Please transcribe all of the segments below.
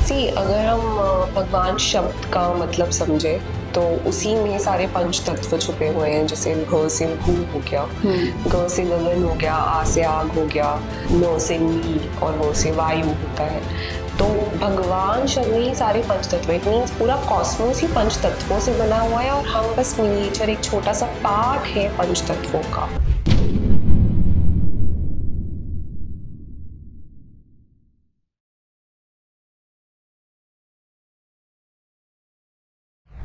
अगर हम भगवान शब्द का मतलब समझे तो उसी में सारे पंच तत्व छुपे हुए हैं। जैसे घ से भू हो गया, ग से गगन हो गया, आ से आग हो गया, न से नील और वो से वायु होता है। तो भगवान शब्द में ही सारे पंच तत्व, इट मीन्स पूरा कॉस्मोस ही पंच तत्वों से बना हुआ है और हम बस मिनिएचर एक छोटा सा पार्ट है पंच तत्वों का।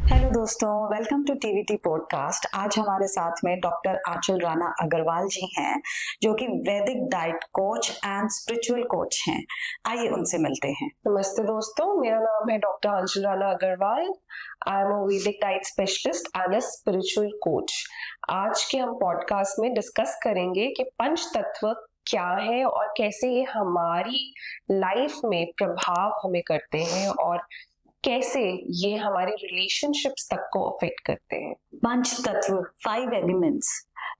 हेलो दोस्तों, वेलकम टू टीवीटी पॉडकास्ट। आज हमारे साथ में डॉक्टर आंचल राणा अग्रवाल जी हैं, जो कि वैदिक diet coach and spiritual coach हैं। आइए उनसे मिलते हैं। नमस्ते दोस्तों, मेरा नाम है doctor Aanchal Rana Agarwal. I am a Vedic diet specialist and a spiritual coach. आज के हम पॉडकास्ट में डिस्कस करेंगे कि पंच तत्व क्या है और कैसे ये हमारी लाइफ में प्रभाव हमें करते हैं और कैसे ये हमारे रिलेशनशिप्स तक को अफेक्ट करते हैं। पंच तत्व, 5 एलिमेंट्स,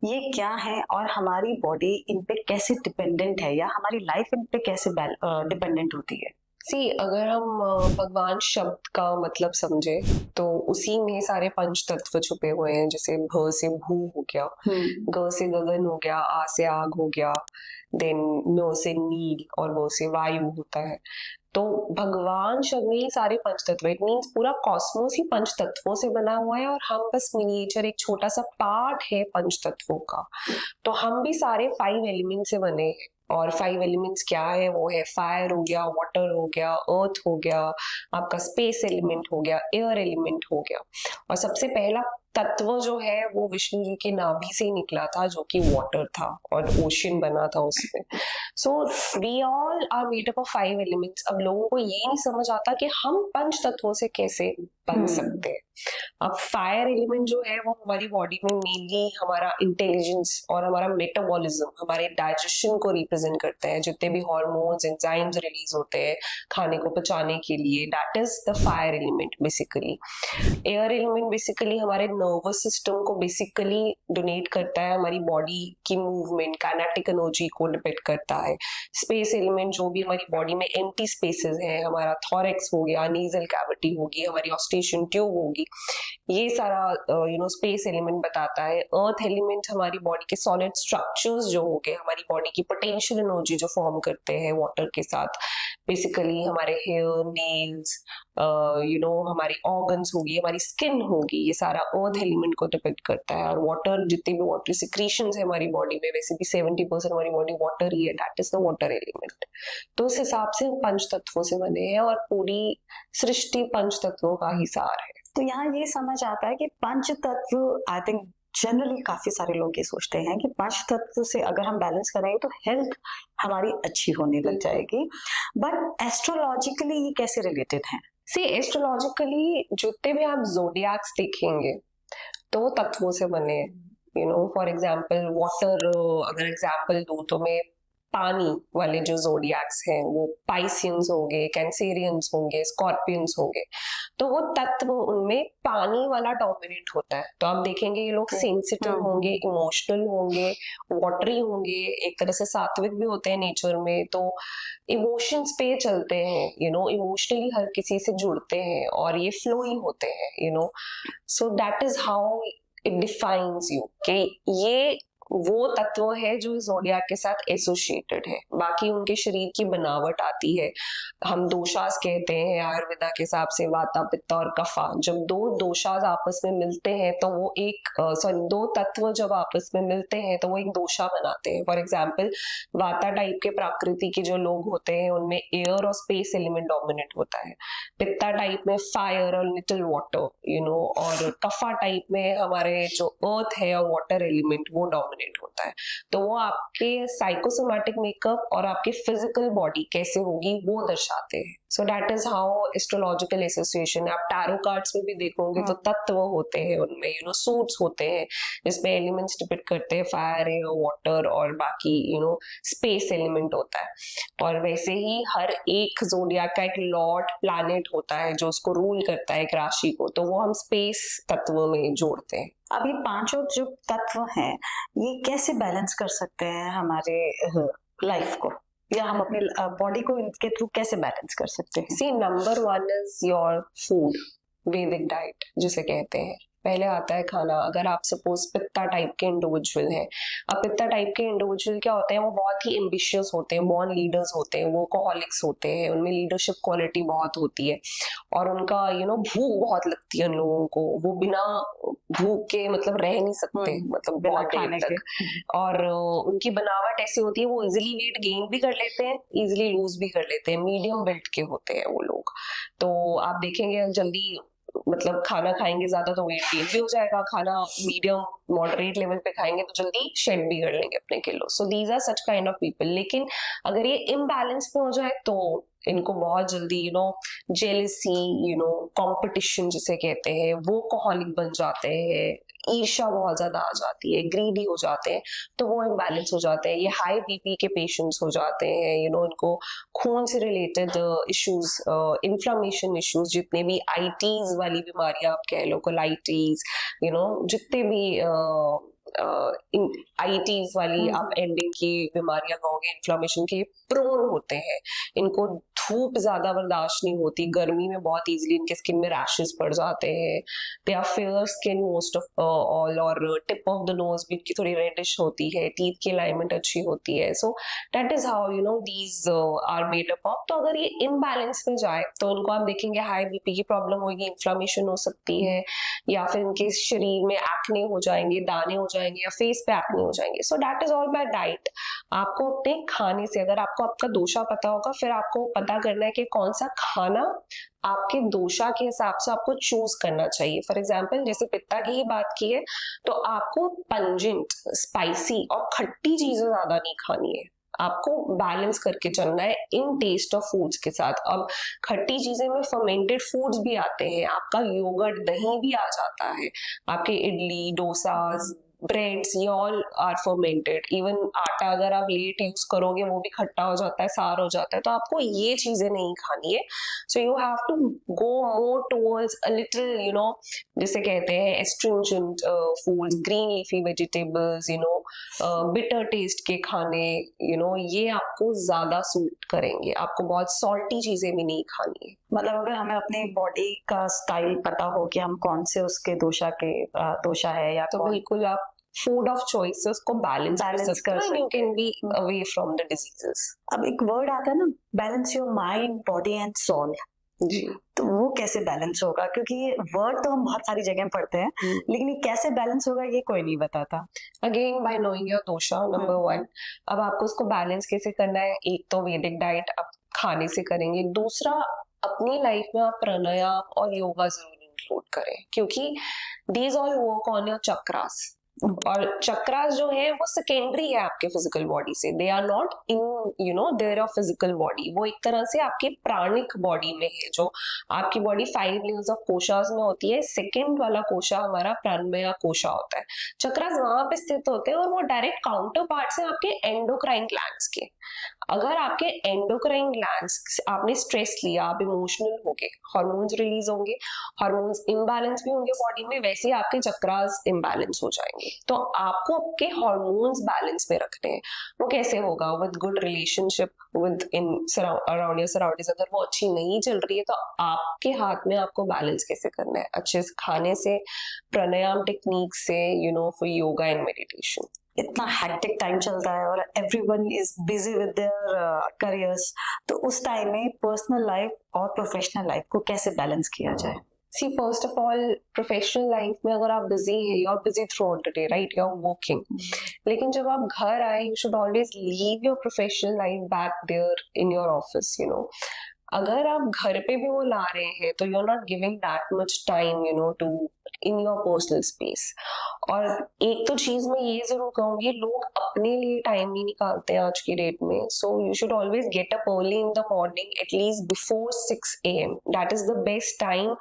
ये क्या है और हमारी बॉडी इन पे कैसे डिपेंडेंट है या हमारी लाइफ इन पे कैसे डिपेंडेंट होती है? अगर हम भगवान शब्द का मतलब समझे तो उसी में सारे पंच तत्व छुपे हुए हैं। जैसे भ से भू हो गया, ग से गगन हो गया, आ से आग हो गया, देन न से नील और वो से वायु होता है। तो भगवान शब्द में ही सारे पंच तत्व, इट मीन्स पूरा कॉस्मोस ही पंच तत्वों से बना हुआ है और हम बस मिनिएचर एक छोटा सा पार्ट है पंच तत्वों का। तो हम भी सारे 5 एलिमेंट से बने हैं। और 5 एलिमेंट्स क्या है? वो है फायर हो गया, वाटर हो गया, अर्थ हो गया, आपका स्पेस एलिमेंट हो गया, एयर एलिमेंट हो गया। और सबसे पहला तत्व जो है वो विष्णु जी के नाभि से ही निकला था, जो कि वाटर था और ओशन बना था उसमें। So we all are made up of 5 elements. अब लोगों को ये नहीं समझ आता कि हम पंच तत्वों से कैसे बन सकते हैं। अब फायर एलिमेंट जो है वो हमारी बॉडी में मेनली हमारा इंटेलिजेंस और हमारा मेटाबॉलिज्म, हमारे डाइजेशन को रिप्रेजेंट करता है। जितने भी हार्मोन्स, एंजाइम्स रिलीज होते हैं खाने को पचाने के लिए, that is the fire element basically. Air element basically हमारे नर्वस सिस्टम को बेसिकली डोनेट करता है, हमारी बॉडी की मूवमेंट, काइनेटिक एनर्जी को डिपेंड करता है। स्पेस एलिमेंट जो भी हमारी बॉडी में एम्प्टी स्पेसेस हैं, हमारा थॉरेक्स हो गया, नीजल कैविटी होगी, हमारी ऑस्टेशन ट्यूब होगी, ये सारा स्पेस एलिमेंट बताता है। अर्थ एलिमेंट हमारी बॉडी के सॉलिड स्ट्रक्चर्स जो हो गए, हमारी बॉडी की पोटेंशियल एनर्जी जो फॉर्म करते हैं वाटर के साथ, बेसिकली हमारे हेयर, नेल्स, हमारी ऑर्गन्स होगी, हमारी स्किन होगी, ये सारा अर्थ एलिमेंट को डिपेंड करता है। और वाटर, जितने भी वाटर सिक्रीशंस है हमारी बॉडी में, वैसे भी 70% हमारी बॉडी वाटर ही है, that is the water element. तो उस हिसाब से हम पंच तत्वों से बने हैं और पूरी सृष्टि पंच तत्वों का ही सार है। तो यहाँ ये समझ आता है कि पंच तत्व, आई थिंक जनरली काफी सारे लोग ये सोचते हैं कि पंच तत्व से अगर हम बैलेंस करेंगे तो हेल्थ हमारी अच्छी होने लग जाएगी। बट एस्ट्रोलॉजिकली ये कैसे रिलेटेड है? एस्ट्रोलॉजिकली जितने भी आप जोडियाक्स देखेंगे तो वो तत्वों से बने हैं। फॉर एग्जाम्पल वाटर, अगर एग्जाम्पल दूं तो मैं पानी वाले जो जोडियाक्स हैं वो पाइसियंस होंगे, कैंसेरियंस होंगे, स्कॉर्पियंस होंगे। तो वो तत्व उनमें पानी वाला डोमिनेंट होता है। तो आप देखेंगे ये लोग सेंसिटिव होंगे, इमोशनल होंगे, वाटरी होंगे, एक तरह से सात्विक भी होते हैं नेचर में। तो इमोशंस पे चलते हैं, इमोशनली हर किसी से जुड़ते हैं और ये फ्लोई होते हैं। सो that is how it defines you कि ये वो तत्व है जो जोडियाक के साथ एसोसिएटेड है। बाकी उनके शरीर की बनावट आती है। हम दोषास कहते हैं आयुर्वेदा के हिसाब से, वाता, पित्त और कफा। जब दो दोषास आपस में मिलते हैं तो वो एक दो तत्व जब आपस में मिलते हैं तो वो एक दोषा बनाते हैं। फॉर एग्जाम्पल वाता टाइप के प्रकृति के जो लोग होते हैं उनमें एयर और स्पेस एलिमेंट डोमिनेट होता है। पित्ता टाइप में फायर और लिटिल वाटर, और कफा टाइप में हमारे जो अर्थ है और वाटर एलिमेंट वो डोमिनेट होता है। तो वो आपके साइकोसोमैटिक मेकअप और आपके फिजिकल बॉडी कैसे होगी वो दर्शाते हैं। सो that is how astrological association. आप टैरो कार्ड्स में भी देखोगे तो तत्व होते हैं उनमें, सूट्स होते हैं जिसमें एलिमेंट्स डिपिक्ट करते हैं, फायर है, वाटर और बाकी स्पेस एलिमेंट होता है। और वैसे ही हर एक जोडियाक का एक लॉर्ड प्लैनेट होता है जो उसको रूल करता है, एक राशि को, तो वो हम स्पेस तत्व में जोड़ते हैं। अब ये पांचों जो तत्व हैं ये कैसे बैलेंस कर सकते हैं हमारे लाइफ को? या हम अपने बॉडी को इनके थ्रू कैसे बैलेंस कर सकते हैं? See number 1 is your food, vedic diet जिसे कहते हैं। पहले आता है खाना। अगर आप सपोज पित्ता टाइप के इंडिविजुअल हैं, अब पित्ता टाइप के इंडिविजुअल क्या होते हैं, वो बहुत ही एम्बिशियस होते हैं, बॉर्न लीडर्स होते हैं, वो कोहॉलिक्स होते हैं, उनमें लीडरशिप क्वालिटी बहुत होती है और उनका भूख बहुत लगती है उन लोगों को, वो बिना भूख के मतलब रह नहीं सकते, मतलब बिना बहुत खाने देर तक। और उनकी बनावट ऐसी होती है, वो इजिली वेट गेन भी कर लेते हैं, इजिली लूज भी कर लेते हैं, मीडियम बिल्ड के होते हैं वो लोग। तो आप देखेंगे जल्दी मतलब खाना खाएंगे ज्यादा तो वेट गेन भी हो जाएगा, खाना मीडियम मॉडरेट लेवल पे खाएंगे तो जल्दी शेड भी कर लेंगे अपने kilo. So these are such kind of people. लेकिन अगर ये इम्बैलेंस में हो जाए तो इनको बहुत जल्दी जेलसी, कंपटीशन जिसे कहते हैं, वो कोहॉलिक बन जाते हैं, ईर्ष्या बहुत ज्यादा आ जाती है, ग्रीडी हो जाते हैं, तो वो इम्बैलेंस हो जाते हैं। ये हाई बीपी के पेशेंट्स हो जाते हैं, इनको खून से रिलेटेड इश्यूज, इन्फ्लामेशन इश्यूज, जितने भी आईटीज वाली बीमारियां आप कह लो, कोलाइटिस, जितने भी आईटीज वाली आप एंडिंग की बीमारियां कहोगे, इन्फ्लामेशन के प्रोन होते हैं। इनको धूप ज्यादा बर्दाश्त नहीं होती, गर्मी में बहुत इजीली इनके स्किन में रैशेस पड़ जाते हैं, they are fair skin most of all, और टिप ऑफ द नोज भी इनकी थोड़ी रेडिश होती है, टीथ की अलाइनमेंट अच्छी होती है। So that is how these are made up of. तो अगर ये इनबैलेंस में जाए तो इनको आप देखेंगे हाई बीपी की प्रॉब्लम होगी, इन्फ्लामेशन हो सकती है, या फिर इनके शरीर में एक्ने हो जाएंगे, दाने हो जाएंगे, या फेस पे एक्ने हो जाएंगे। So that is all bye diet. आपको अपने खाने से, अगर आपको आपका दोषा पता होगा, फिर आपको पता करना है कि कौन सा खाना आपके दोषा के हिसाब से आपको चूज करना चाहिए। फॉर एग्जाम्पल जैसे पित्ता की ही बात की है, तो आपको पंजेंट, स्पाइसी और खट्टी चीजें ज्यादा नहीं खानी है, आपको बैलेंस करके चलना है इन टेस्ट ऑफ फूड्स के साथ। अब खट्टी चीजें में फर्मेंटेड फूड्स भी आते हैं, आपका योगर्ट, दही भी आ जाता है, आपके इडली, डोसाज, ब्रेड्स, ये ऑल आर फर्मेंटेड। इवन आटा अगर आप लेट यूज करोगे वो भी खट्टा हो जाता है, सार हो जाता है, तो आपको ये चीजें नहीं खानी है। So you have to go more towards a little जिसे कहते हैं astringent foods, green leafy vegetables, bitter taste के खाने, ये आपको ज्यादा सूट करेंगे। आपको बहुत सॉल्टी चीजें भी नहीं खानी है। मतलब अगर हमें अपनी बॉडी का स्टाइल पता हो कि हम कौन से उसके दोषा है, या तो बिल्कुल आप फूड ऑफ चॉइसेस को बैलेंस कर सकते हैं, you can be away from the diseases. अब एक वर्ड आता है ना, balance your mind, body and soul. जी, तो वो कैसे बैलेंस होगा? क्योंकि ये वर्ड तो हम बहुत सारी जगह पढ़ते हैं, लेकिन ये कैसे बैलेंस होगा ये कोई नहीं बताता। Again by knowing your dosha, number 1। अब आपको उसको बैलेंस कैसे करना है? एक तो वैदिक डाइट आप खाने से करेंगे, दूसरा अपनी लाइफ में आप प्राणायाम और योगा जरूर इंक्लूड करें, क्योंकि these all work on your chakras. और चक्रास जो है वो सेकेंडरी है आपके फिजिकल बॉडी से, they are not in their of physical body. वो एक तरह से आपके प्राणिक बॉडी में है। जो आपकी बॉडी 5 लेयर्स ऑफ कोशास में होती है, सेकेंड वाला कोशा हमारा प्राणमय कोशा होता है। चक्रास वहां पे स्थित होते हैं और वो डायरेक्ट काउंटर पार्ट्स हैं आपके एंडोक्राइन ग्लैंड्स के। अगर आपके एंडोक्राइन ग्लैंड्स, आपने स्ट्रेस लिया, आप इमोशनल हो गए, हार्मोन्स रिलीज होंगे, हार्मोन्स इम्बैलेंस भी होंगे बॉडी में, वैसे ही आपके चक्रास इम्बैलेंस हो जाएंगे। तो आपको आपके हार्मोन्स बैलेंस में रखने हैं। वो कैसे होगा? With good relationship with in around your surroundings. अगर वो अच्छी नहीं चल रही है तो आपके हाथ में आपको बैलेंस कैसे करना है? अच्छे से खाने से, प्राणायाम टेक्निक से, फॉर योगा एंड मेडिटेशन। इतना हैक्टिक टाइम चलता है और everyone is busy with their careers, तो उस टाइम में पर्सनल लाइफ और प्रोफेशनल लाइफ को कैसे बैलेंस किया जाए? See, first of all, professional life में अगर आप बिजी है, you are busy throughout the day, right, you are working. लेकिन जब आप घर आए, you should always leave your professional life back there in your office. अगर आप घर पे भी वो ला रहे हैं तो you are not giving that much time to in your personal space. और एक तो चीज मैं ये जरूर कहूंगी, लोग अपने लिए टाइम नहीं निकालते हैं आज की डेट में। So you should always get up early in the morning, at least before 6 AM। That is the best time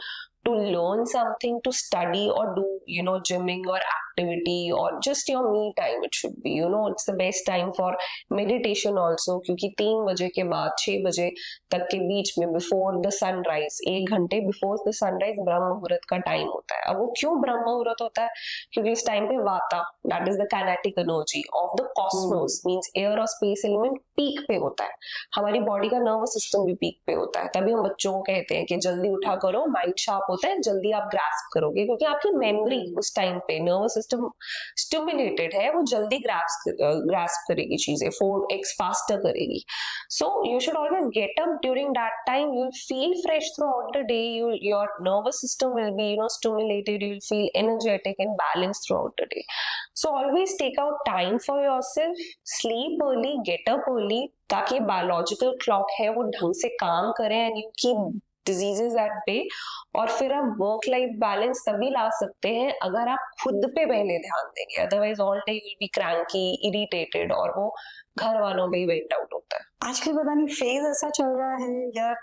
to learn something, to study or do gymming or activity or just your me time. It should be, you know, it's the best time for meditation also, क्योंकि 3 बजे के बाद 6 बजे तक के बीच में before the sunrise, 1 घंटे before the sunrise ब्रह्म मुहूर्त का टाइम होता है। अब वो क्यों ब्रह्म मुहूर्त होता है? क्योंकि इस टाइम पे वाता, that is the kinetic energy of the Cosmos, means air और स्पेस एलिमेंट पीक पे होता है। हमारी बॉडी का नर्वस सिस्टम भी पीक पे होता है। तभी हम बच्चों को कहते हैं कि जल्दी उठा करो, माइंड शार्प होता है, जल्दी आप ग्रास्प करोगे, क्योंकि आपकी मेमोरी उस टाइम पे नर्वस सिस्टम स्टिमुलेटेड है, वो जल्दी ग्रास्प करेगी चीजें, 4x फास्टर करेगी। So you should always get up during that time, you will feel fresh through out the day, your nervous system will be, you know, stimulated, you will feel energetic and balanced throughout the day. So always take out time for yourself, sleep early, get up early, ताकि biological clock है वो ढंग से काम करे and you keep diseases at bay. और फिर आप वर्क लाइफ बैलेंस तभी ला सकते हैं अगर आप खुद पे पहले ध्यान देंगे, otherwise all day will be cranky, irritated, और वो घर वालों पे ही वेट आउट होता है। आजकल पता नहीं फेज ऐसा चल रहा है या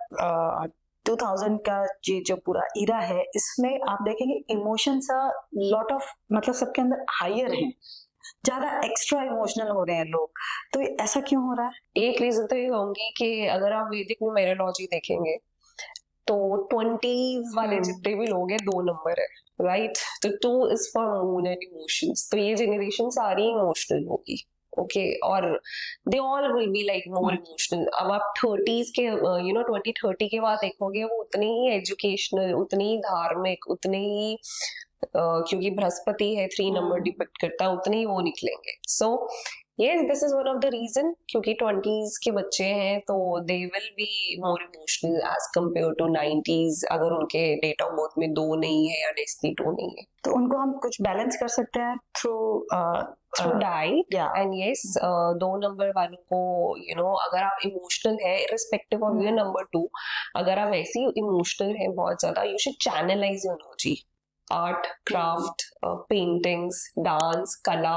2000 का ये जो पूरा इरा है, इसमें आप देखेंगे इमोशंस लॉट ऑफ, मतलब सबके अंदर हायर हैं, ज्यादा एक्स्ट्रा इमोशनल हो रहे हैं लोग। तो ये ऐसा क्यों हो रहा है? एक रीजन तो ये होंगी कि अगर आप वैदिक न्यूमेरोलॉजी देखेंगे तो 20s वाले जितने भी लोग हैं 2 नंबर है, राइट? तो 2 is for moon and emotions. तो ये जनरेशन सारी इमोशनल होगी, ओके, और they all will be like more emotional. अब आप 30s के, यू नो, 2030 के बाद देखोगे वो उतने ही एजुकेशनल, उतने ही धार्मिक, उतने ही क्योंकि बृहस्पति है 3 नंबर डिपिक्ट करता है, उतने ही वो निकलेंगे। सो yes, this is one of the reason, क्योंकि 20s के बच्चे हैं तो they will be more emotional as compared to 90s, अगर उनके डेट ऑफ बर्थ में 2 नहीं है या डेस्टिनी 2 नहीं है। तो उनको हम कुछ बैलेंस कर सकते हैं through diet yeah. And yes, 2 number वालों को, यू नो, अगर आप इमोशनल है irrespective of your नंबर 2, अगर आप ऐसी इमोशनल है बहुत ज्यादा, you should channelise your energy, art, craft, paintings, dance, कला।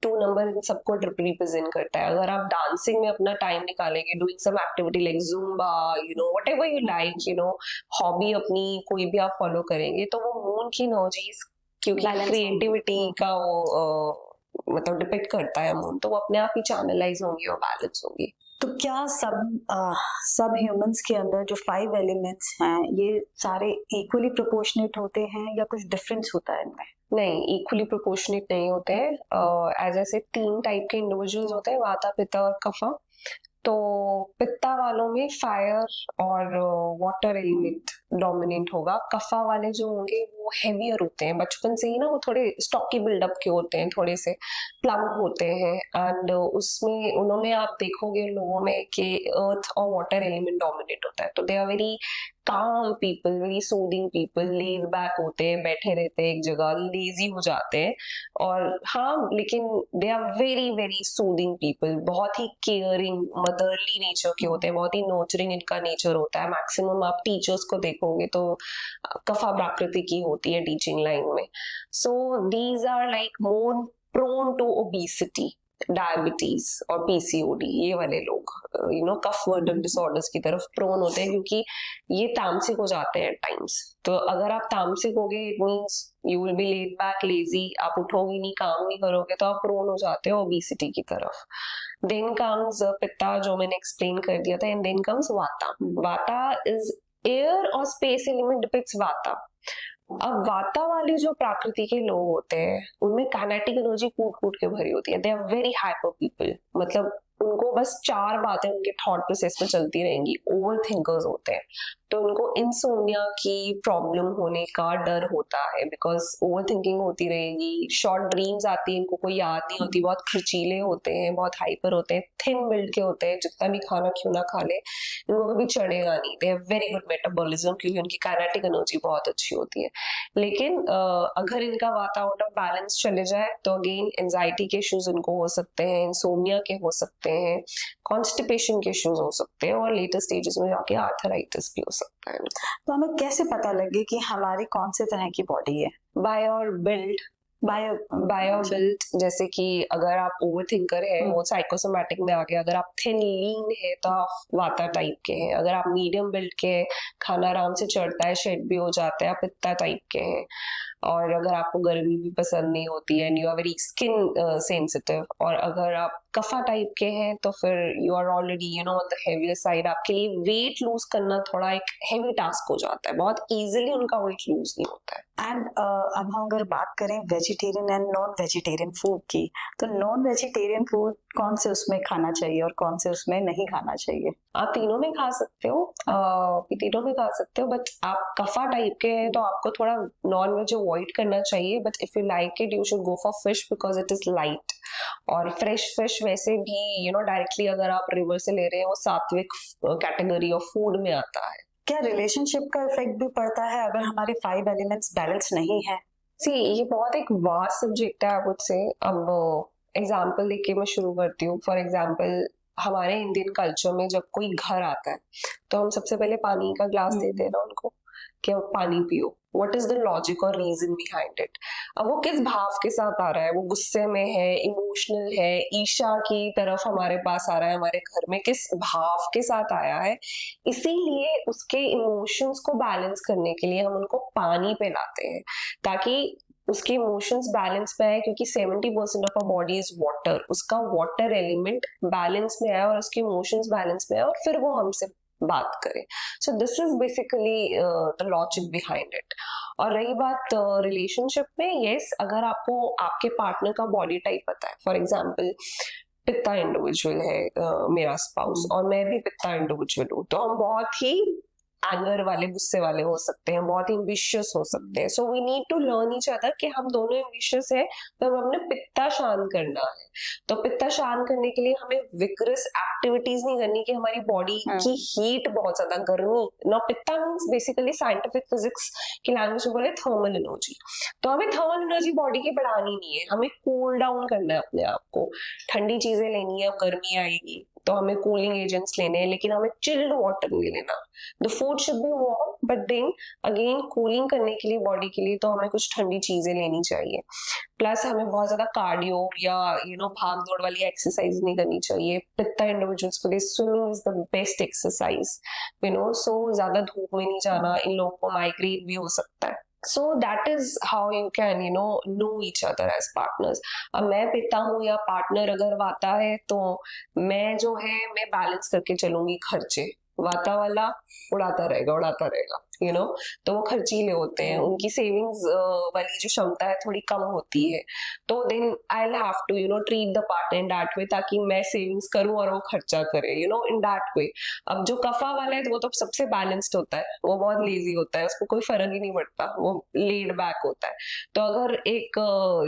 2 नंबर इन सबको रिप्रेजेंट करता है। अगर आप डांसिंग में अपना टाइम निकालेंगे, doing some activity like Zumba, you know, whatever you like, you know, hobby अपनी कोई भी आप फॉलो करेंगे, तो वो मून की एनर्जीज, क्योंकि क्रिएटिविटी का वो मतलब डिपेक्ट करता है मून, तो वो अपने आप ही चैनलाइज होंगी और बैलेंस होंगी। तो क्या सब ह्यूमंस के अंदर जो 5 एलिमेंट्स हैं, ये सारे इक्वली प्रोपोर्शनेट होते हैं या कुछ डिफरेंस होता है इनमें? नहीं, इक्वली प्रोपोर्शनेट नहीं होते हैं। एज ऐसे 3 टाइप के इंडिविजुअल्स होते हैं, वाता, पित्ता और कफा। तो पित्ता वालों में फायर और वाटर एलिमेंट डोमिनेंट होगा। कफा वाले जो होंगे वो हेवियर होते हैं, बचपन से ही ना वो थोड़े स्टॉकी बिल्डअप के होते हैं, थोड़े से प्लम्प होते हैं, एंड उसमें उन्होंने आप देखोगे लोगों में कि अर्थ और वाटर एलिमेंट डोमिनेट होता है। तो they are very calm people, very soothing people, laid back होते हैं, बैठे रहते हैं एक जगह, लेजी हो जाते हैं। और हाँ, लेकिन they are very very soothing people, बहुत ही केयरिंग, मदरली नेचर के होते हैं, बहुत ही नर्चरिंग इनका नेचर होता है। मैक्सिमम आप टीचर्स को देखोगे तो कफा प्राकृतिक की होती है टीचिंग लाइन में। So these are like more prone to obesity, diabetes और पीसीओडी, ये वाले लोग, you know, kapha burden disorders की तरफ प्रोन होते हैं, क्योंकि ये तामसिक हो जाते हैं टाइम्स। तो अगर आप तामसिक होगे, it means you will be laid back, lazy, आप उठोगे नहीं, काम नहीं करोगे, तो आप प्रोन हो जाते हो ओबेसिटी की तरफ। देन कम्स पित्ता, जो मैंने एक्सप्लेन कर दिया था, एंड देन कम्स वाता। वाता इज एयर और स्पेस एलिमेंट डिपिक्ट्स वाता। अब वाता वाले जो प्रकृति के लोग होते हैं उनमें काइनेटिक एनर्जी कूट कूट के भरी होती है। They are very hyper people, मतलब उनको बस 4 बातें उनके थॉट प्रोसेस में चलती रहेंगी। ओवर थिंकर्स होते हैं, तो उनको इंसोम्निया की प्रॉब्लम होने का डर होता है, बिकॉज ओवर थिंकिंग होती रहेगी। शॉर्ट ड्रीम्स आती है, इनको कोई याद नहीं होती, बहुत खर्चीले होते हैं, बहुत हाइपर होते हैं, थिन बिल्ड के होते हैं, जितना भी खाना क्यों ना खा ले इनको कभी चढ़ेगा नहीं। They have very good metabolism, क्योंकि उनकी काइनेटिक एनर्जी बहुत अच्छी होती है। लेकिन अगर इनका वाता आउट ऑफ बैलेंस चले जाए तो अगेन एंजाइटी के इश्यूज इनको हो सकते हैं, इंसोम्निया के हो सकते हैं, कॉन्स्टिपेशन के इश्यूज हो सकते हैं, और लेटर स्टेजेस में जाके आर्थराइटिस भी हो सकता है। तो हमें कैसे पता लगे कि हमारी कौन से तरह की बॉडी है? By your build, bio build, जैसे कि अगर आप ओवर थिंकर है वो साइकोसोमैटिक में आ गया। अगर आप थिन लीन है तो आप वाता टाइप के हैं। अगर आप मीडियम बिल्ड के हैं, खाना आराम से चढ़ता है, शेड भी हो जाता है, आप पित्ता टाइप के हैं। और अगर आपको गर्मी भी पसंद नहीं होती है and you are very skin sensitive, और अगर आप कफा टाइप के हैं तो फिर you are already you know on the heavier side, आपके लिए वेट लूज करना थोड़ा एक हेवी टास्क हो जाता है, बहुत इजीली उनका वेट लूज नहीं होता है। एंड अब हम अगर बात करें vegetarian and non vegetarian food की, तो नॉन वेजिटेरियन फूड कौन से उसमें खाना चाहिए और कौन से उसमें नहीं खाना चाहिए? आप तीनों में खा सकते हो, तीनों में खा सकते हो, बट आप कफा टाइप के हैं तो आपको थोड़ा नॉन वेज अवॉइड करना चाहिए, but if you like it you should go for fish because it is light. और फ्रेश फिश वैसे भी यू नो डायरेक्टली अगर आप रिवर से ले रहे हैं वो सात्विक कैटेगरी ऑफ फूड में आता है। क्या रिलेशनशिप का इफेक्ट भी पड़ता है अगर हमारे 5 एलिमेंट्स बैलेंस नहीं है? सी ये बहुत एक वास्ट सब्जेक्ट है आई वुड से। अब एग्जाम्पल लेके मैं शुरू करती हूँ। फॉर एग्जाम्पल हमारे इंडियन कल्चर में जब कोई घर आता है तो हम सबसे पहले पानी का ग्लास देते हैं ना उनको कि आप पानी पियो। व्हाट इज द लॉजिक और रीजन बिहाइंड इट? अब वो किस भाव के साथ आ रहा है, वो गुस्से में है, इमोशनल है, ईर्ष्या की तरफ हमारे पास आ रहा है, हमारे घर में किस भाव के साथ आया है, इसीलिए उसके इमोशंस को बैलेंस करने के लिए हम उनको पानी पिलाते हैं ताकि उसके इमोशंस बैलेंस में आए, क्योंकि 70% of our body is water, उसका वाटर एलिमेंट बैलेंस में आए और उसके इमोशंस बैलेंस में आए और फिर वो हमसे बात करें। So this is basically the logic behind it. और रही बात रिलेशनशिप में, यस अगर आपको आपके पार्टनर का बॉडी टाइप पता है, फॉर एग्जाम्पल पित्ता इंडिविजुअल है मेरा स्पाउस और मैं भी पित्ता इंडिविजुअल हूँ, तो हम बहुत ही एंगर वाले, गुस्से वाले हो सकते हैं, बहुत ही एम्बिशियस हो सकते हैं। So we need to learn each other कि हम दोनों एम्बिशियस है तो हमें अपने पित्ता शांत करना है। तो पित्ता शांत करने के लिए हमें विग्रस एक्टिविटीज नहीं करनी कि हमारी बॉडी की हीट बहुत ज्यादा, गर्मी ना, पित्ता मीन्स बेसिकली साइंटिफिक फिजिक्स की लैंग्वेज में बोले थर्मल एनर्जी। तो हमें थर्मल एनर्जी बॉडी की बढ़ानी नहीं है, हमें कूल डाउन करना है अपने आप को। ठंडी चीजें लेनी है, गर्मी आएगी तो हमें कूलिंग एजेंट्स लेने हैं, लेकिन हमें चिल्ड वाटर नहीं लेना। The food should be warm but then again cooling करने के लिए बॉडी के लिए तो हमें कुछ ठंडी चीजें लेनी चाहिए। प्लस हमें बहुत ज्यादा कार्डियो या यू नो भाग दौड़ वाली एक्सरसाइज नहीं करनी चाहिए। पित्ता इंडिविजुअल्स के लिए swimming is the best exercise, you know. So ज्यादा धूप में नहीं जाना, इन लोगों को माइग्रेन भी हो सकता है। So that is how you can, you know each other as partners. अब मैं पिता हूँ या पार्टनर अगर वाता है तो मैं जो है मैं बैलेंस करके चलूंगी खर्चे। वाता वाला उड़ाता रहेगा यू नो, तो वो खर्चीले होते हैं, उनकी सेविंग्स वाली जो क्षमता है थोड़ी कम होती है। तो then I will have to you know treat the partner in that way ताकि मैं सेविंग्स करूं और वो खर्चा करे, you know, in that way. अब जो कफा वाला है वो तो सबसे बैलेंस्ड होता है, वो बहुत लेजी होता है, उसको कोई फर्क ही नहीं पड़ता, वो लेड बैक होता है। तो अगर एक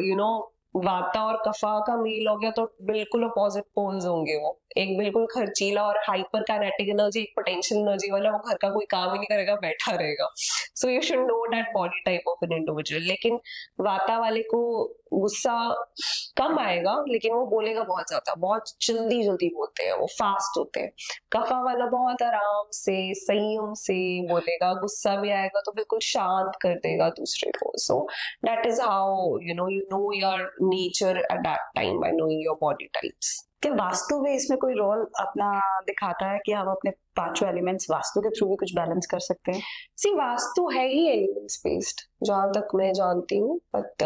यू नो वाता और कफा का मेल हो गया तो बिल्कुल अपोजिट पोल्स होंगे। वो एक बिल्कुल खर्चीला और हाइपर काइनेटिक एनर्जी, एक पोटेंशियल एनर्जी वाला, वो घर का कोई काम ही नहीं करेगा, बैठा रहेगा। So you should know that body type of an individual. लेकिन वाता वाले को गुस्सा कम आएगा लेकिन वो बोलेगा बहुत ज्यादा, बहुत जल्दी बोलते हैं, वो फास्ट होते हैं। कफा वाला बहुत आराम से संयम से बोलेगा, गुस्सा भी आएगा तो बिल्कुल शांत कर देगा दूसरे को। सो that is how you know your nature at that time bye knowing your body types. क्या वास्तु भी इसमें कोई रोल अपना दिखाता है कि हम अपने 5 एलिमेंट्स वास्तु के थ्रू भी कुछ बैलेंस कर सकते हैं? सी वास्तु है ही एलिमेंट्स बेस्ड जहां तक मैं जानती हूँ, बट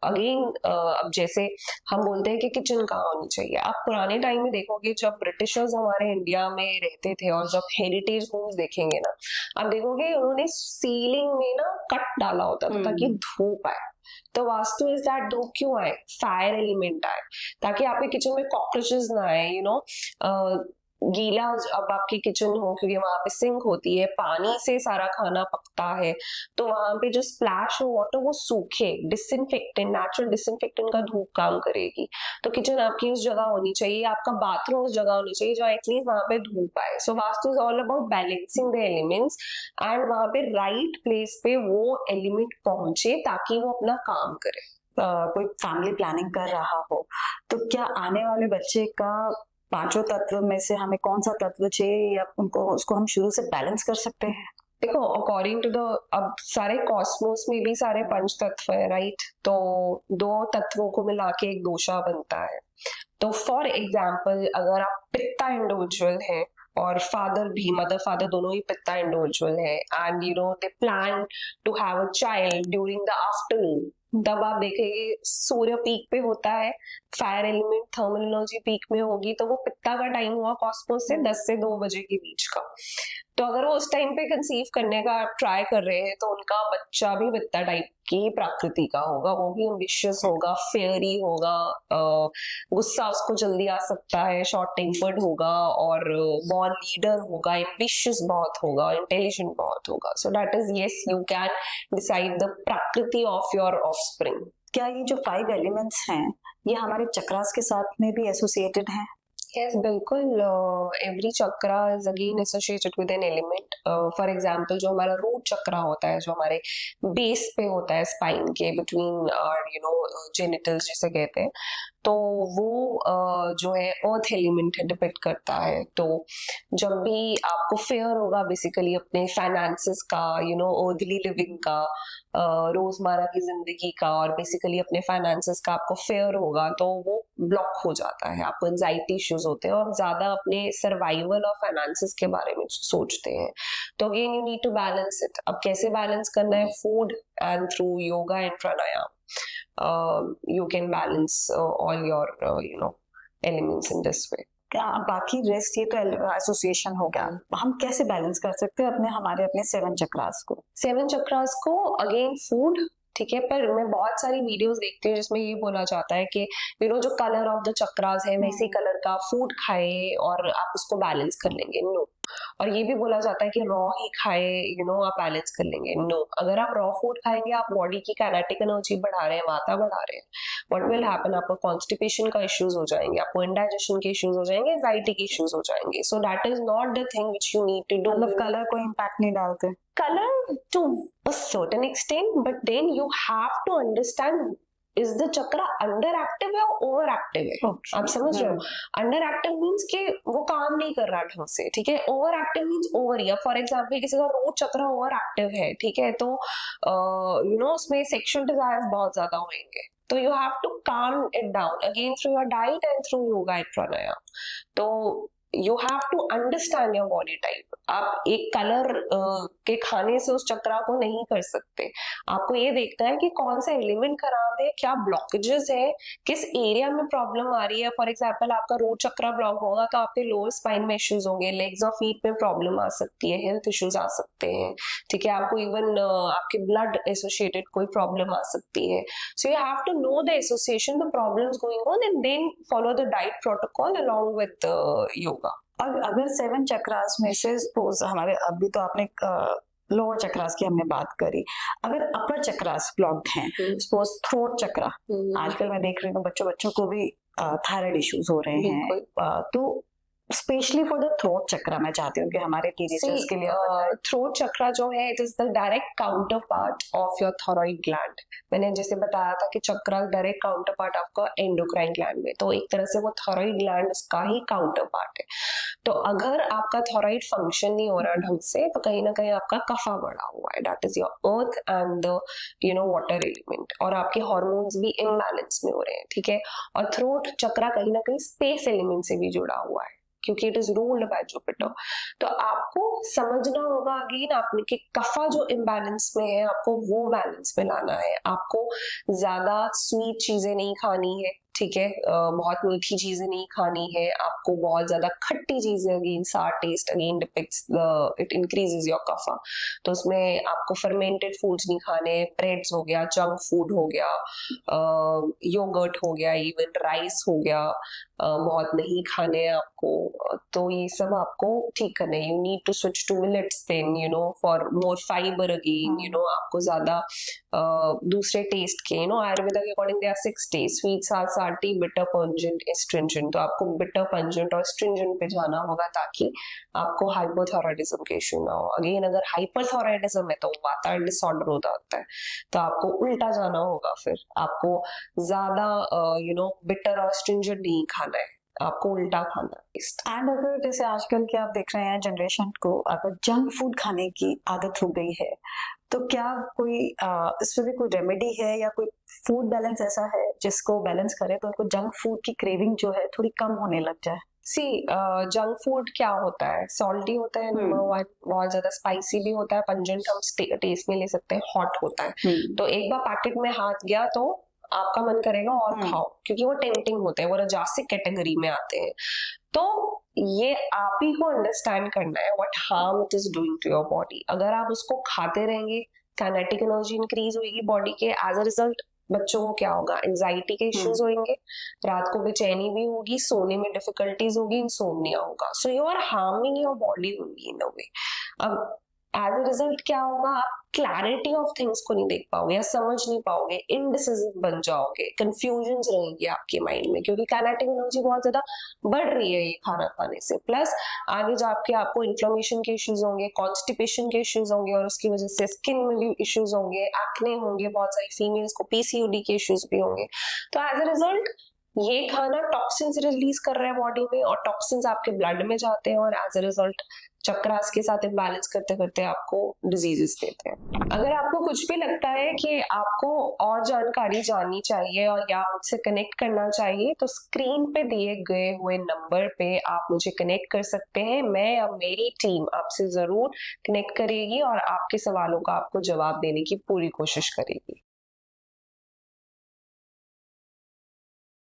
अगेन अब जैसे हम बोलते हैं कि किचन कहाँ होनी चाहिए, आप पुराने टाइम में देखोगे जब ब्रिटिशर्स हमारे इंडिया में रहते थे और जब हेरिटेज होम्स देखेंगे ना, आप देखोगे उन्होंने सीलिंग में ना कट डाला होता था ताकि धूप आए। तो वास्तु इज दैट धूप क्यों आए, फायर एलिमेंट आए ताकि आपके किचन में कॉकरोचेस ना आए, यू नो। गीला अब आपकी किचन हो क्योंकि वहां पे सिंक होती है, पानी से सारा खाना पकता है, तो वहां पे जो स्प्लैश हो वाटर वो सूखे, डिसइंफेक्टेंट, नेचुरल डिसइंफेक्टेंट का धूप काम करेगी। तो किचन आपकी उस जगह होनी चाहिए, आपका बाथरूम उस जगह होनी चाहिए जहाँ एटलीस्ट वहां पे धूप आए। So vastu is all about balancing the elements and वहां पे राइट प्लेस पे वो एलिमेंट पहुंचे ताकि वो अपना काम करे। कोई फैमिली प्लानिंग कर रहा हो तो क्या आने वाले बच्चे का 5 तत्व में से हमें कौन सा तत्व चाहिए या उसको हम शुरू से बैलेंस कर सकते हैं? देखो अकॉर्डिंग टू द, अब सारे कॉस्मोस में भी सारे पंच तत्व है, राइट? तो 2 तत्वों को मिला के एक दोषा बनता है। तो फॉर एग्जाम्पल अगर आप पित्ता इंडिविजुअल हैं और फादर भी, मदर फादर दोनों ही पित्ता इंडिविजुअल है, and you know they plan to have a child during the afternoon, तब आप देखेंगे सूर्य पीक पे होता है, fire element thermal energy peak में होगी, तो वो पित्ता का टाइम हुआ कॉस्मोस से 10 से 2 बजे के बीच का। तो अगर वो उस टाइम पे कंसीव करने का आप ट्राई कर रहे हैं तो उनका बच्चा भी पित्ता टाइप की प्रकृति का होगा, वो भी एम्बिशियस होगा, फेयरी होगा, गुस्सा उसको जल्दी आ सकता है, शॉर्ट टेम्पर्ड होगा, और बॉर्न लीडर होगा, एम्बिशियस बहुत होगा, इंटेलिजेंट बहुत होगा। सो that is yes, you can decide the प्रकृति ऑफ योर ऑफस्प्रिंग। क्या ये जो 5 एलिमेंट्स हैं ये हमारे चक्रास के साथ में भी एसोसिएटेड हैं? Yes, बिल्कुल। Every chakra is again associated with an element. For example जो हमारा रूट चक्रा होता है, जो हमारे बेस पे होता है स्पाइन के बिटवीन यू नो जेनिटल्स जिसे कहते हैं, तो वो जो है अर्थ एलिमेंट डिपेक्ट करता है। तो जब भी आपको फेयर होगा बेसिकली अपने फाइनेंसेस का, यू नो अर्दली लिविंग का, रोजमर्रा की जिंदगी का, और बेसिकली अपने फाइनेंसेस का आपको फेयर होगा, तो वो ब्लॉक हो जाता है, आपको एंजाइटी इश्यूज होते हैं और ज्यादा अपने सर्वाइवल और फाइनेंसेस के बारे में सोचते हैं। तो again you need to balance it. अब कैसे बैलेंस करना है? Food and through yoga and pranayama you can balance all your you know elements in this way. क्या बाकी रेस्ट, ये तो एसोसिएशन हो गया, हम कैसे बैलेंस कर सकते हैं हमारे अपने 7 चक्रास को? 7 चक्रास को अगेन फूड, ठीक है, पर मैं बहुत सारी वीडियोस देखती हूँ जिसमें ये बोला जाता है कि यू नो जो कलर ऑफ द चक्रास है वैसे कलर का फूड खाए और आप उसको बैलेंस कर लेंगे। नो। और ये भी बोला जाता है कि रॉ ही खाए, यू नो आप बैलेंस कर लेंगे। नो। अगर आप रॉ फूड खाएंगे आप बॉडी की काइनेटिक एनर्जी बढ़ा रहे हैं, वाता बढ़ा रहे हैं, व्हाट विल हैपन, आपको कॉन्स्टिपेशन का इश्यूज हो जाएंगे, आपको इंडाइजेशन के इश्यूज हो जाएंगे, एंजाइटी के इश्यूज हो जाएंगे। So that is not the thing which you need to do. मतलब कलर को इम्पैक्ट नहीं डालते? Color to a certain extent, but then you have to understand is the chakra underactive या overactive है। Okay. आप समझ रहे हो? underactive means कि वो काम नहीं कर रहा ढंग से, ठीक है। overactive means over he. For example किसी का रोट चक्र overactive है, ठीक है, तो यू नो उसमें सेक्सुअल डिजायर बहुत ज्यादा होंगे, तो you have to calm it down again through your diet and through yoga and pranayama। तो you have to understand your body type। आप एक कलर के खाने से उस चक्रा को नहीं कर सकते। आपको ये देखना है कि कौन सा एलिमेंट खराब है, क्या ब्लॉकेजेस है, किस एरिया में प्रॉब्लम आ रही है। फॉर एग्जांपल आपका रोट चक्रा ब्लॉक होगा तो आपके लोअर स्पाइन में इश्यूज होंगे, लेग्स और फीट में प्रॉब्लम आ सकती है, हेल्थ इश्यूज आ सकते हैं, ठीक है। आपको इवन आपके ब्लड एसोसिएटेड कोई प्रॉब्लम आ सकती है। So you have to know the association, the problems going on, and then follow the diet protocol along with yoga. और अगर 7 चक्रास में से सपोज हमारे, अभी तो आपने लोअर चक्रास की हमने बात करी, अगर अपर चक्रास ब्लॉक्ड हैं, सपोज थ्रोट चक्रा, आजकल मैं देख रही हूँ बच्चों को भी थायराइड इश्यूज हो रहे हैं, तो स्पेशली फॉर द थ्रोट चक्रा मैं चाहती हूँ कि हमारे टीनेजर्स के लिए। थ्रोट चक्रा जो है it is the direct counter part of your thyroid gland. मैंने जैसे बताया था कि चक्रा डायरेक्ट काउंटर पार्ट आपका एंडोक्राइन ग्लैंड में, तो एक तरह से वो थायराइड ग्लैंड उसका ही काउंटर पार्ट है। तो अगर आपका थायराइड फंक्शन नहीं हो रहा ढंग से, तो कहीं ना कहीं आपका कफा बढ़ा हुआ है, that is your earth and the you know water element, और आपके हार्मोन्स भी इम्बैलेंस में हो रहे हैं, ठीक है। और थ्रोट चक्रा कहीं ना कहीं स्पेस एलिमेंट से भी जुड़ा हुआ है क्योंकि it is ruled by Jupiter. तो आपको समझना होगा अगेन आपने कि कफा जो इम्बैलेंस में है आपको वो बैलेंस में लाना है। आपको ज्यादा स्वीट चीजें नहीं खानी है, ठीक है, बहुत मीठी चीजें नहीं खानी है, आपको बहुत ज्यादा खट्टी चीजें, again sour taste again depicts it increases your kapha, तो उसमें आपको फर्मेंटेड फूड्स नहीं खाने, ब्रेड्स हो गया, जंक फूड हो गया, योगर्ट हो गया, इवन राइस हो गया, बहुत नहीं खाने हैं आपको। तो ये सब आपको ठीक करना है। You need to switch to millets then, you know, for more fibre again, you know, आपको ज्यादा दूसरे टेस्ट के, यू नो, आयुर्वेदा के according they are 6 taste, sweet, sour, salty, bitter, pungent, astringent. तो आपको बिटर, पंजेंट और एस्ट्रिंजेंट पे जाना होगा ताकि आपको हाइपोथायराइडिज्म के इश्यू ना हो। अगेन अगर हाइपरथायराइडिज्म है तो वाता डिसऑर्डर होता है, तो आपको उल्टा जाना होगा, फिर आपको ज्यादा यू नो बिटर और एस्ट्रिंजेंट नहीं खाना है, आपको उल्टा खाना है। एंड अगर जैसे आजकल के आप देख रहे हैं जनरेशन को अगर जंक फूड खाने की आदत हो गई है, तो क्या कोई इसमें भी कोई रेमेडी है या कोई फूड बैलेंस ऐसा है जिसको बैलेंस करे तो उनको जंक फूड की क्रेविंग जो है थोड़ी कम होने लग जाए? सी जंक फूड क्या होता है, सॉल्टी होता है नंबर वन, बहुत ज्यादा स्पाइसी भी होता है, पंजेंट हम टेस्ट में ले सकते हैं, हॉट होता है। तो एक बार पैकेट में हाथ गया तो आपका मन करेगा और खाओ, क्योंकि वो टेम्पटिंग होते हैं, वो राजसिक कैटेगरी में आते हैं। तो ये आप ही को अंडरस्टैंड करना है what harm it is doing to your body. अगर आप उसको खाते रहेंगे, काइनेटिक एनर्जी इंक्रीज होगी बॉडी के, एज अ रिजल्ट बच्चों को क्या होगा, एंजाइटी के इश्यूज होंगे, रात को बेचैनी भी होगी, सोने में डिफिकल्टीज होगी, इंसोम्निया होगा। So you are harming your body only in a way. अब एज अ रिजल्ट क्या होगा, आप क्लैरिटी ऑफ थिंग्स को नहीं देख पाओगे या समझ नहीं पाओगे, इनडिसिजन बन जाओगे, कंफ्यूजन रहेंगी आपके माइंड में, क्योंकि काइनेटिक एनर्जी बहुत ज्यादा बढ़ रही है ये खाना खाने से। प्लस आगे जाके आपको इन्फ्लेमेशन के इश्यूज होंगे, कॉन्स्टिपेशन के इश्यूज होंगे, और उसकी वजह से स्किन में भी इश्यूज होंगे, एक्ने होंगे, बहुत सारी फीमेल्स को पीसीओडी के इश्यूज भी होंगे। तो एज अ रिजल्ट ये खाना टॉक्सिन्स रिलीज कर रहा है बॉडी में, और टॉक्सिन्स आपके ब्लड में जाते हैं, और एज अ रिजल्ट चक्रास के साथ इम्बैलेंस करते करते आपको डिजीजेस देते हैं। अगर आपको कुछ भी लगता है कि आपको और जानकारी जाननी चाहिए और या मुझसे कनेक्ट करना चाहिए, तो स्क्रीन पे दिए गए हुए नंबर पे आप मुझे कनेक्ट कर सकते हैं। मैं या मेरी टीम आपसे जरूर कनेक्ट करेगी और आपके सवालों का आपको जवाब देने की पूरी कोशिश करेगी।